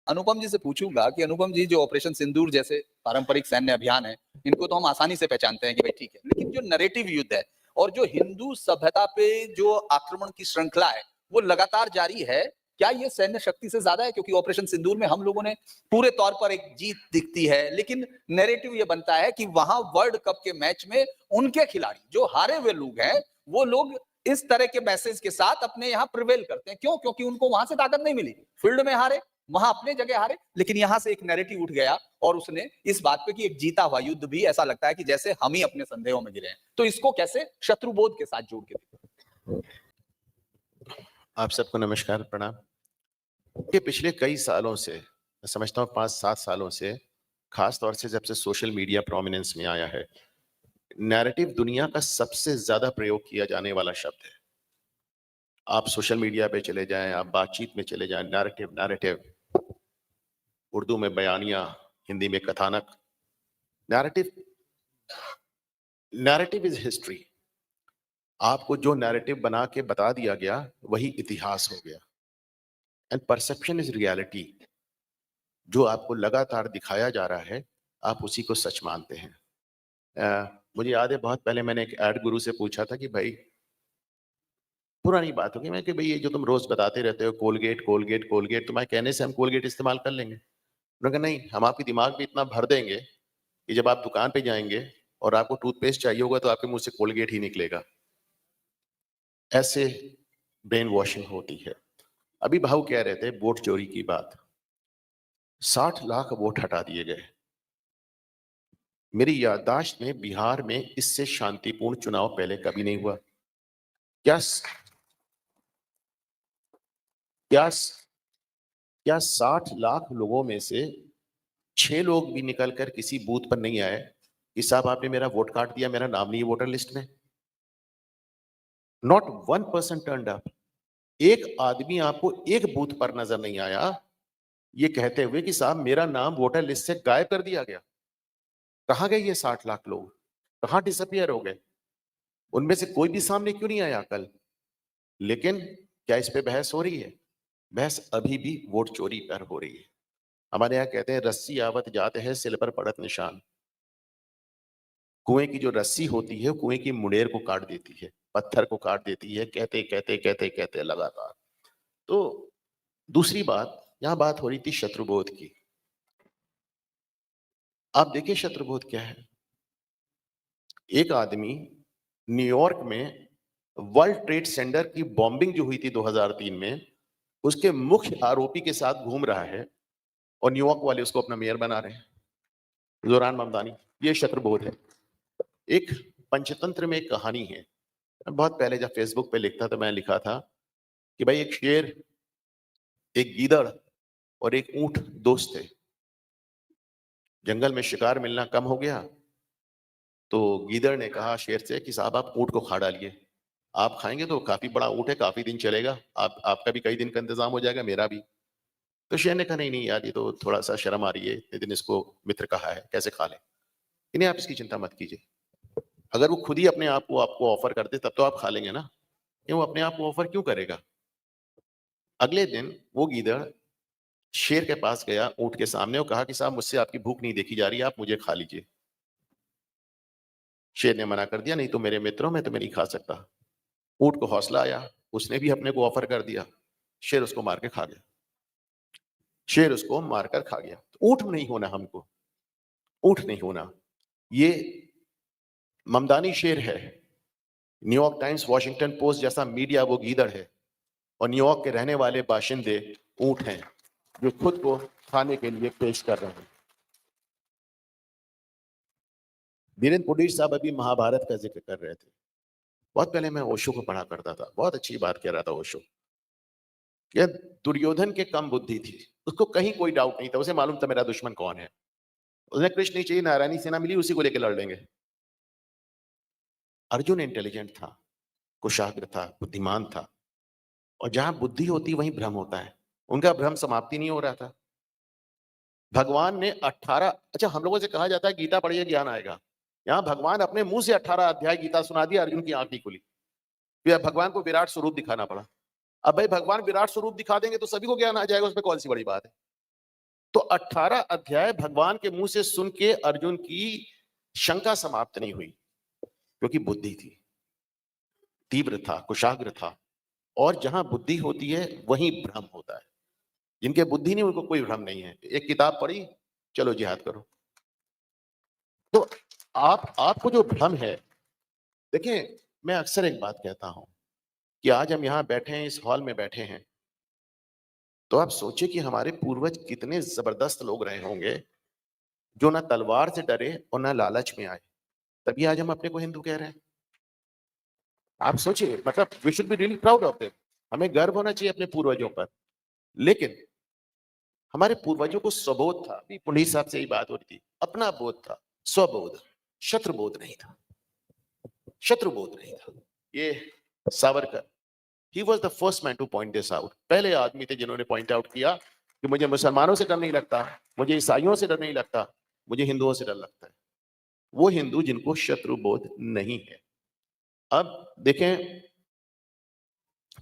अनुपम जी से पूछूंगा कि अनुपम जी, जो ऑपरेशन सिंदूर जैसे पारंपरिक सैन्य अभियान है, इनको तो हम आसानी से पहचानते हैं कि भाई ठीक है, लेकिन जो नैरेटिव युद्ध है और जो हिंदू सभ्यता पे जो आक्रमण की श्रृंखला है वो लगातार जारी है, क्या ये सैन्य शक्ति से ज्यादा है? क्योंकि ऑपरेशन सिंदूर में हम लोगों ने पूरे तौर पर एक जीत दिखती है, लेकिन नैरेटिव ये बनता है कि वहां वर्ल्ड कप के मैच में उनके खिलाड़ी जो हारे हुए लोग हैं, वो लोग इस तरह के मैसेज के साथ अपने यहाँ प्रिवेल करते हैं। क्यों? क्योंकि उनको वहां से ताकत नहीं मिली, फील्ड में हारे, वहां अपने जगह हारे, लेकिन यहां से एक नैरेटिव उठ गया और उसने इस बात पे कि एक जीता हुआ युद्ध भी ऐसा लगता है कि जैसे हम ही अपने संदेहों में गिरे हैं। तो इसको कैसे शत्रुबोध के साथ जोड़ के देखो? आप सबको नमस्कार, प्रणाम। ये पिछले कई सालों से, मैं समझता हूँ 5-7 सालों से, खास तौर से जब से सोशल मीडिया प्रोमिनेंस में आया है, नैरेटिव दुनिया का सबसे ज्यादा प्रयोग किया जाने वाला शब्द है। आप सोशल मीडिया पे चले जाएं, आप बातचीत में चले जाएं, नैरेटिव नैरेटिव, उर्दू में बयानिया, हिंदी में कथानक। Narrative narrative is history. आपको जो नैरेटिव बना के बता दिया गया वही इतिहास हो गया। And perception is reality. जो आपको लगातार दिखाया जा रहा है, आप उसी को सच मानते हैं। मुझे याद है, बहुत पहले मैंने एक एड गुरु से पूछा था कि भाई, पुरानी बात होगी, मैं कि भाई ये जो तुम रोज बताते रहते हो कोलगेट कोलगेट कोलगेट, तुम्हारे कहने से हम कोलगेट इस्तेमाल कर लेंगे? उन्होंने कहा नहीं, हम आपके दिमाग में इतना भर देंगे कि जब आप दुकान पे जाएंगे और आपको टूथपेस्ट चाहिए होगा तो आपके मुंह से कोलगेट ही निकलेगा। ऐसे ब्रेन वॉशिंग होती है। अभी भाऊ कह रहे थे वोट चोरी की बात। 60 लाख वोट हटा दिए गए। मेरी याददाश्त में बिहार में इससे शांतिपूर्ण चुनाव पहले कभी नहीं हुआ। क्या क्या क्या 60 लाख लोगों में से 6 लोग भी निकलकर किसी बूथ पर नहीं आए कि साहब आपने मेरा वोट काट दिया, मेरा नाम नहीं है वोटर लिस्ट में? Not 1% turned up. एक आदमी आपको एक बूथ पर नजर नहीं आया ये कहते हुए कि साहब मेरा नाम वोटर लिस्ट से गायब कर दिया गया। कहां गए ये 60 लाख लोग? कहां डिसअपियर हो गए? उनमें से कोई भी सामने क्यों नहीं आया कल? लेकिन क्या इस पे बहस हो रही है? बहस अभी भी वोट चोरी पर हो रही है। हमारे यहाँ कहते हैं रस्सी आवत जाते हैं सिल पर पड़त निशान। कुएं की जो रस्सी होती है कुएं की मुंडेर को काट देती है, पत्थर को काट देती है, कहते कहते कहते कहते लगातार। तो दूसरी बात, यहां बात हो रही थी शत्रुबोध की। आप देखिए शत्रुबोध क्या है। एक आदमी न्यूयॉर्क में वर्ल्ड ट्रेड सेंटर की बॉम्बिंग जो हुई थी 2003 में, उसके मुख्य आरोपी के साथ घूम रहा है और न्यूयॉर्क वाले उसको अपना मेयर बना रहे हैं, जोरान ममदानी। ये शत्रुबोध है। एक पंचतंत्र में एक कहानी है। बहुत पहले जब फेसबुक पे लिखता तो मैं लिखा था कि भाई एक शेर, एक गीदड़ और एक ऊंट दोस्त थे। जंगल में शिकार मिलना कम हो गया तो गीदड़ ने कहा शेर से कि साहब आप ऊंट को खा डालिए, आप खाएंगे तो काफी बड़ा ऊंट है, काफी दिन चलेगा, आपका भी कई दिन का इंतजाम हो जाएगा, मेरा भी। तो शेर ने कहा नहीं नहीं यार, ये तो थोड़ा सा शर्म आ रही है, इतने दिन इसको मित्र कहा है, कैसे खा ले? नहीं, आप इसकी चिंता मत कीजिए। अगर वो खुद ही अपने आप को आपको ऑफर कर दे तब तो आप खा लेंगे ना। क्यों अपने आप को ऑफर क्यों करेगा? अगले दिन वो गीदड़ शेर के पास गया ऊंट के सामने और कहा कि साहब मुझसे आपकी भूख नहीं देखी जा रही है, आप मुझे खा लीजिए। शेर ने मना कर दिया, नहीं तो मेरे मित्रों में तो मैं नहीं खा सकता। ऊंट को हौसला आया, उसने भी अपने को ऑफर कर दिया। शेर उसको मार के खा गया। शेर उसको मारकर खा गया। तो ऊंट नहीं होना हमको, ऊंट नहीं होना। ये ममदानी शेर है, न्यूयॉर्क टाइम्स, वॉशिंगटन पोस्ट जैसा मीडिया वो गीदड़ है, और न्यूयॉर्क के रहने वाले बाशिंदे ऊंट हैं जो खुद को खाने के लिए पेश कर रहे हैं। धीरेन्द्र पुडीर साहब अभी महाभारत का जिक्र कर रहे थे। बहुत पहले मैं ओशो को पढ़ा करता था, बहुत अच्छी बात कह रहा था ओशो। कि दुर्योधन के कम बुद्धि थी, उसको कहीं कोई डाउट नहीं था, उसे मालूम था मेरा दुश्मन कौन है। उन्हें कृष्ण नहीं चाहिए, नारायणी सेना मिली, उसी को लेकर लड़ लेंगे। अर्जुन इंटेलिजेंट था, कुशाग्र था, बुद्धिमान था, और जहां बुद्धि होती वहीं भ्रम होता है। उनका भ्रम समाप्ति नहीं हो रहा था। भगवान ने 18, अच्छा हम लोगों से कहा जाता है गीता पढ़िए ज्ञान आएगा, यहां भगवान अपने मुंह से 18 अध्याय गीता सुना दिया, अर्जुन की आंख नहीं खुली। फिर भगवान को विराट स्वरूप दिखाना पड़ा। अब भाई भगवान विराट स्वरूप दिखा देंगे तो सभी को ज्ञान आ जाएगा, उसमें कौन सी बड़ी बात है? तो 18 अध्याय भगवान के मुंह से सुन के अर्जुन की शंका समाप्त नहीं हुई, क्योंकि बुद्धि थी, तीव्र था, कुशाग्र था। और जहां बुद्धि होती है वहीं भ्रम होता है। जिनके बुद्धि नहीं उनको कोई भ्रम नहीं है। एक किताब पढ़ी, चलो जिहाद करो। तो आपको जो भ्रम है, देखिए मैं अक्सर एक बात कहता हूं कि आज हम यहां बैठे हैं, इस हॉल में बैठे हैं, तो आप सोचिए कि हमारे पूर्वज कितने जबरदस्त लोग रहे होंगे, जो ना तलवार से डरे और ना लालच में आए, तभी आज हम अपने को हिंदू कह रहे हैं। आप सोचिए, मतलब we should be really proud of them. हमें गर्व होना चाहिए अपने पूर्वजों पर। लेकिन हमारे पूर्वजों को स्वबोध था। अभी पुंडीर साहब से ही बात हो रही थी, अपना बोध था, स्वबोध, शत्रुबोध नहीं था। शत्रुबोध नहीं था। ये Savarkar, he was the first man to point this out। पहले आदमी थे जिन्होंने पॉइंट आउट किया कि मुझे मुसलमानों से डर नहीं लगता, मुझे ईसाइयों से डर नहीं लगता, मुझे हिंदुओं से डर लगता है। वो हिंदू जिनको शत्रुबोध नहीं है। अब देखें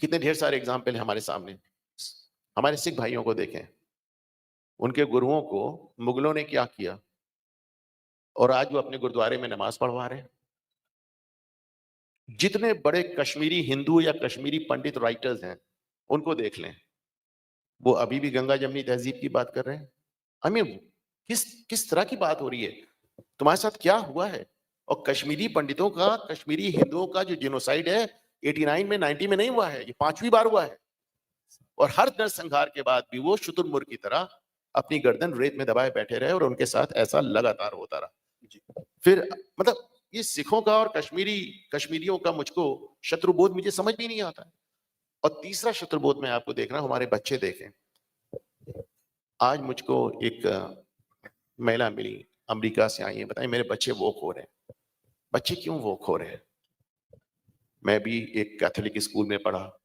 कितने ढेर सारे एग्जाम्पल है हमारे सामने। हमारे सिख भाइयों को देखें, उनके गुरुओं को मुगलों ने क्या किया, और आज वो अपने गुरुद्वारे में नमाज पढ़वा रहे हैं। जितने बड़े कश्मीरी हिंदू या कश्मीरी पंडित राइटर्स हैं, उनको देख लें, वो अभी भी गंगा जमनी तहजीब की बात कर रहे हैं। आई मीन किस तरह की बात हो रही है? तुम्हारे साथ क्या हुआ है? और कश्मीरी पंडितों का, कश्मीरी हिंदुओं का जो जिनोसाइड है 89 में, 90 में नहीं हुआ है, ये 5वीं बार हुआ है। और हर नरसंहार के बाद भी वो शुतुरमुर्ग की तरह अपनी गर्दन रेत में दबाए बैठे रहे, और उनके साथ ऐसा लगातार होता रहा। फिर मतलब ये सिखों का और कश्मीरियों का मुझको शत्रुबोध मुझे समझ भी नहीं आता। और तीसरा शत्रुबोध मैं आपको देख रहा हूं, हमारे बच्चे देखें। आज मुझको एक महिला मिली, अमेरिका से आई है, बताएं मेरे बच्चे वोक हो रहे हैं। बच्चे क्यों वोक हो रहे हैं? मैं भी एक कैथोलिक स्कूल में पढ़ा,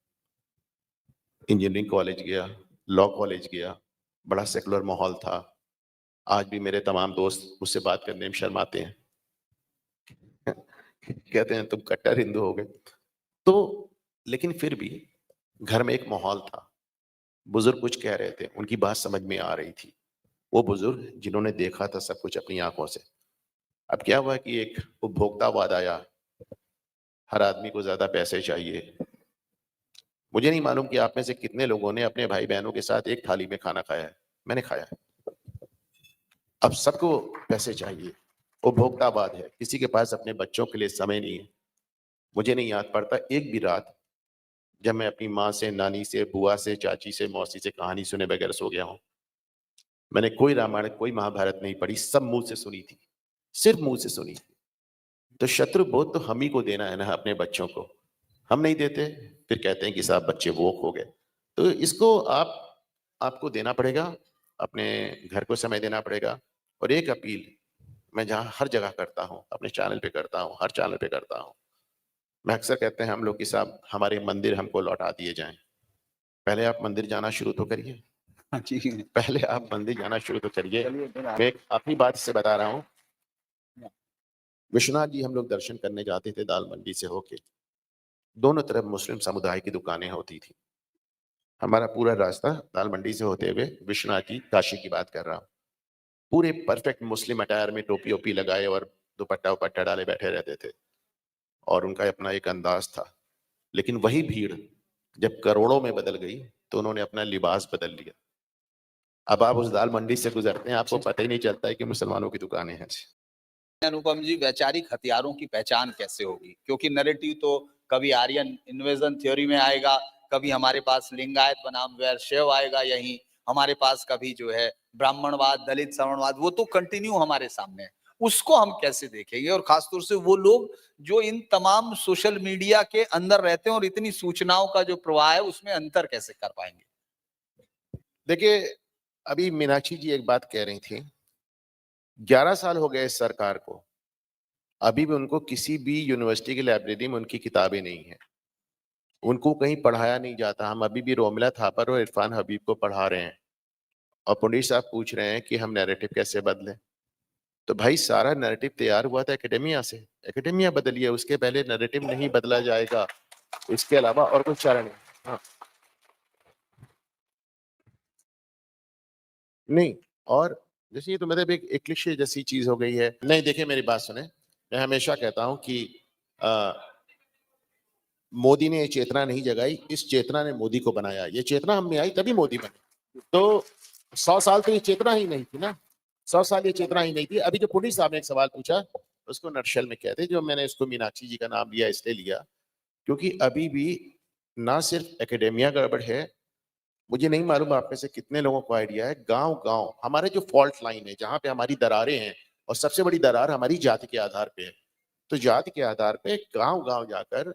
इंजीनियरिंग कॉलेज गया, लॉ कॉलेज गया, बड़ा सेकुलर माहौल था। आज भी मेरे तमाम दोस्त मुझसे बात करने में शर्माते हैं। कहते हैं तुम कट्टर हिंदू हो गए। तो लेकिन फिर भी घर में एक माहौल था। बुजुर्ग कुछ कह रहे थे, उनकी बात समझ में आ रही थी। वो बुजुर्ग जिन्होंने देखा था सब कुछ अपनी आंखों से। अब क्या हुआ कि एक उपभोक्तावाद आया, हर आदमी को ज्यादा पैसे चाहिए। मुझे नहीं मालूम कि आप में से कितने लोगों ने अपने भाई बहनों के साथ एक थाली में खाना खाया है। मैंने खाया है। अब सबको पैसे चाहिए, उपभोक्तावाद है, किसी के पास अपने बच्चों के लिए समय नहीं है। मुझे नहीं याद पड़ता एक भी रात जब मैं अपनी माँ से, नानी से, बुआ से, चाची से, मौसी से कहानी सुने बगैर सो गया हूं। मैंने कोई रामायण, कोई महाभारत नहीं पढ़ी, सब मुंह से सुनी थी, सिर्फ मुंह से सुनी थी। तो शत्रुबोध तो हम ही को देना है ना अपने बच्चों को। हम नहीं देते, फिर कहते हैं कि साहब बच्चे वोक हो गए। तो इसको आपको देना पड़ेगा, अपने घर को समय देना पड़ेगा। और एक अपील मैं जहां हर जगह करता हूं, अपने चैनल पे करता हूं, हर चैनल पे करता हूं। मैं अक्सर कहते हैं हम लोग कि साहब हमारे मंदिर हमको लौटा दिए जाएं। पहले आप मंदिर जाना शुरू तो करिए। हाँ जी। पहले आप मंदिर जाना शुरू तो करिए। चलिए फिर मैं एक अपनी बात से बता रहा हूँ। विश्वनाथ जी हम लोग दर्शन करने जाते थे दाल मंडी से होके। दोनों तरफ मुस्लिम समुदाय की दुकानें होती थी। हमारा पूरा रास्ता दाल मंडी से होते हुए विश्वनाथ जी, काशी की बात कर रहा हूँ, पूरे परफेक्ट मुस्लिम अटायर में, टोपी ओपी लगाए और दुपट्टा उपट्टा डाले बैठे रहते थे। और उनका अपना एक अंदाज था। लेकिन वही भीड़ जब करोड़ों में बदल गई तो उन्होंने अपना लिबास बदल लिया। अब आप उस दाल मंडी से गुजरते हैं, आपको पता ही नहीं चलता है कि मुसलमानों की दुकानें हैं। अनुपम जी, वैचारिक हथियारों की पहचान कैसे होगी? क्योंकि नैरेटिव तो कभी आर्यन इन्वेजन थ्योरी में आएगा, कभी हमारे पास लिंगायत बनाम वैरशैव आएगा, यही हमारे पास कभी जो है ब्राह्मणवाद, दलित श्रवणवाद, वो तो कंटिन्यू हमारे सामने है। उसको हम कैसे देखेंगे? और खासतौर से वो लोग जो इन तमाम सोशल मीडिया के अंदर रहते हैं और इतनी सूचनाओं का जो प्रवाह है उसमें अंतर कैसे कर पाएंगे? देखिए, अभी मीनाक्षी जी एक बात कह रही थी, 11 साल हो गए इस सरकार को, अभी भी उनको किसी भी यूनिवर्सिटी की लाइब्रेरी में उनकी किताबें नहीं है, उनको कहीं पढ़ाया नहीं जाता। हम अभी भी रोमिला थापर और इरफान हबीब को पढ़ा रहे हैं, और पुंडीर साहब पूछ रहे हैं कि हम नैरेटिव कैसे बदलें। तो भाई सारा नैरेटिव तैयार हुआ था एकेडेमिया से, एकेडेमिया बदलिए, उसके पहले नैरेटिव नहीं बदला जाएगा। इसके अलावा और कुछ चारा नहीं। हाँ, नहीं और जैसे ये तो मतलब एक क्लिशे जैसी चीज हो गई है। नहीं, देखिए मेरी बात सुने, मैं हमेशा कहता हूं कि मोदी ने ये चेतना नहीं जगाई, इस चेतना ने मोदी को बनाया। ये चेतना हम में आई तभी मोदी बने। तो 100 साल तो ये चेतना ही नहीं थी ना, 100 साल ये चेतना ही नहीं थी। अभी जो पुलिस साहब ने एक सवाल पूछा, उसको नटशेल में कहते, जो मैंने इसको मीनाक्षी जी का नाम लिया इसलिए लिया क्योंकि अभी भी ना सिर्फ एकेडेमिया गड़बड़ है, मुझे नहीं मालूम आप में से कितने लोगों को आइडिया है, गांव गांव हमारे जो फॉल्ट लाइन है, जहां पे हमारी दरारें हैं, और सबसे बड़ी दरार हमारी जाति के आधार पे है। तो जाति के आधार पे गांव गांव जाकर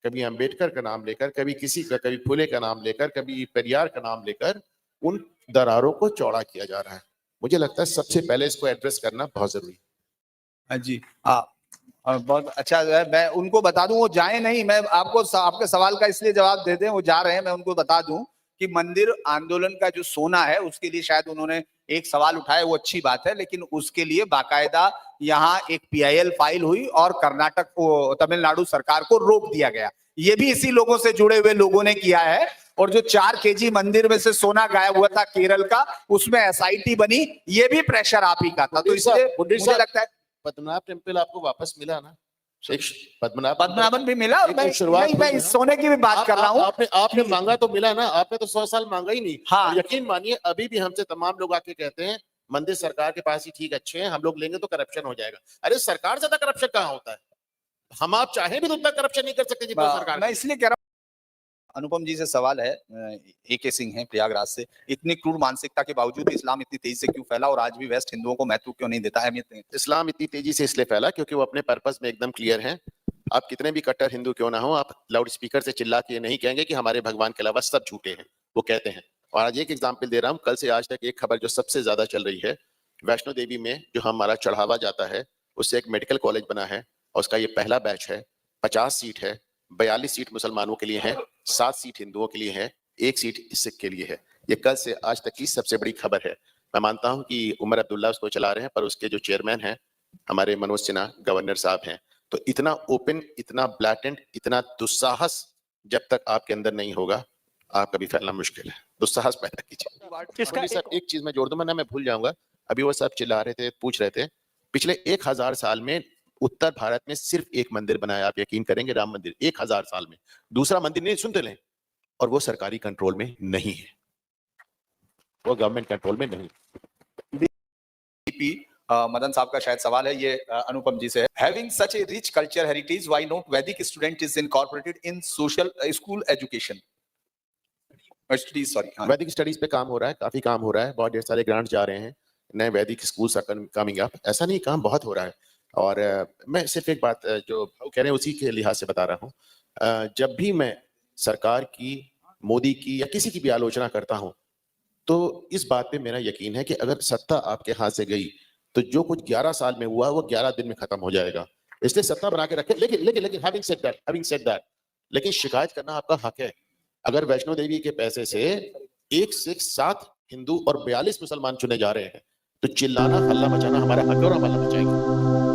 कभी अंबेडकर का नाम लेकर, कभी किसी का, कभी फुले का नाम लेकर, कभी पेरियार का नाम लेकर उन दरारों को चौड़ा किया जा रहा है। मुझे लगता है सबसे पहले इसको एड्रेस करना बहुत जरूरी है। हाँ जी, बहुत अच्छा है। मैं उनको बता दूं, वो जाए नहीं, मैं आपको आपके सवाल का इसलिए जवाब दे दें, वो जा रहे हैं, मैं उनको बता दूं कि मंदिर आंदोलन का जो सोना है उसके लिए शायद उन्होंने एक सवाल उठाया, वो अच्छी बात है, लेकिन उसके लिए बाकायदा यहाँ एक PIL फाइल हुई और कर्नाटक को, तमिलनाडु सरकार को रोक दिया गया। ये भी इसी लोगों से जुड़े हुए लोगों ने किया है। और जो 4 kg मंदिर में से सोना गायब हुआ था केरल का, उसमें SIT बनी, ये भी प्रेशर आप ही का था। तो इसलिए मुझे लगता है पद्मनाभ टेम्पल आपको वापस मिला ना, एक पद्मनाभन भी मिला। और मैं इस सोने की भी बात कर रहा हूँ। आपने मांगा तो मिला ना, आपने तो 100 साल मांगा ही नहीं। हाँ, यकीन मानिए अभी भी हमसे तमाम लोग आके कहते हैं मंदिर सरकार के पास ही ठीक अच्छे हैं, हम लोग लेंगे तो करप्शन हो जाएगा। अरे सरकार ज्यादा करप्शन कहाँ होता है? हम आप चाहे भी तो उतना करप्शन नहीं कर सकते जितना सरकार। मैं इसलिए कह रहा हूँ, अनुपम जी से सवाल है, AK सिंह है प्रयागराज से, इतनी क्रूर मानसिकता के बावजूद इस्लाम इतनी तेजी से क्यों फैला और आज भी वेस्ट हिंदुओं को महत्व क्यों नहीं देता, अहमियत नहीं? इस्लाम इतनी तेजी से इसलिए फैला क्योंकि वो अपने पर्पस में एकदम क्लियर है। आप कितने भी कट्टर हिंदू क्यों ना हो, आप लाउड स्पीकर से चिल्ला के नहीं कहेंगे कि हमारे भगवान के अलावा सब झूठे हैं, वो कहते हैं। और आज एक एग्जाम्पल दे रहा हूँ, कल से आज तक एक खबर जो सबसे ज्यादा चल रही है, वैष्णो देवी में जो हमारा चढ़ावा जाता है उससे एक मेडिकल कॉलेज बना है और उसका ये पहला बैच है। 50 सीट है, 42 सीट मुसलमानों के लिए है, 7 सीट हिंदुओं के लिए है, 1 सीट सिख के लिए है। ये कल से आज तक की सबसे बड़ी खबर है। मैं मानता हूं कि उमर अब्दुल्ला उसको चला रहे हैं, पर उसके जो चेयरमैन हैं हमारे मनोज सिन्हा गवर्नर साहब हैं। तो इतना ओपन, इतना ब्लैटेंट, इतना दुस्साहस जब तक आपके अंदर नहीं होगा, आप कभी फैलना मुश्किल है। दुस्साहस पैदा कीजिए। एक चीज मैं जोड़ दूं, मैं भूल जाऊंगा, अभी वो सब चिल्ला रहे थे, पूछ रहे थे, पिछले 1000 साल में उत्तर भारत में सिर्फ एक मंदिर बनाया, आप यकीन करेंगे, राम मंदिर, 1000 साल में। दूसरा मंदिर नहीं, सुनते लें, और वो सरकारी कंट्रोल में नहीं है, वो गवर्नमेंट कंट्रोल में नहीं। मदन साहब का शायद सवाल है, ये अनुपम जी से है। Having such a rich culture heritage, why not Vedic student is incorporated in social school education? Studies, sorry. वैदिक स्टडीज पे काम हो रहा है, काफी काम हो रहा है, बहुत ढेर सारे ग्रांट्स जा रहे हैं, नए वैदिक स्कूल्स आर कमिंग अप। ऐसा नहीं, काम बहुत हो रहा है। और मैं सिर्फ एक बात जो कह रहे हैं उसी के लिहाज से बता रहा हूँ। जब भी मैं सरकार की, मोदी की या किसी की भी आलोचना करता हूँ, तो इस बात पे मेरा यकीन है कि अगर सत्ता आपके हाथ से गई तो जो कुछ 11 साल में हुआ वो 11 दिन में खत्म हो जाएगा। इसलिए सत्ता बना के रखे। लेकिन हैविंग सेड दैट, लेकिन शिकायत करना आपका हक है। अगर वैष्णो देवी के पैसे से 1 सिख, 7 हिंदू और 42 मुसलमान चुने जा रहे हैं, तो चिल्लाना, हल्ला मचाना हमारा हक है और हम हल्ला मचाएंगे।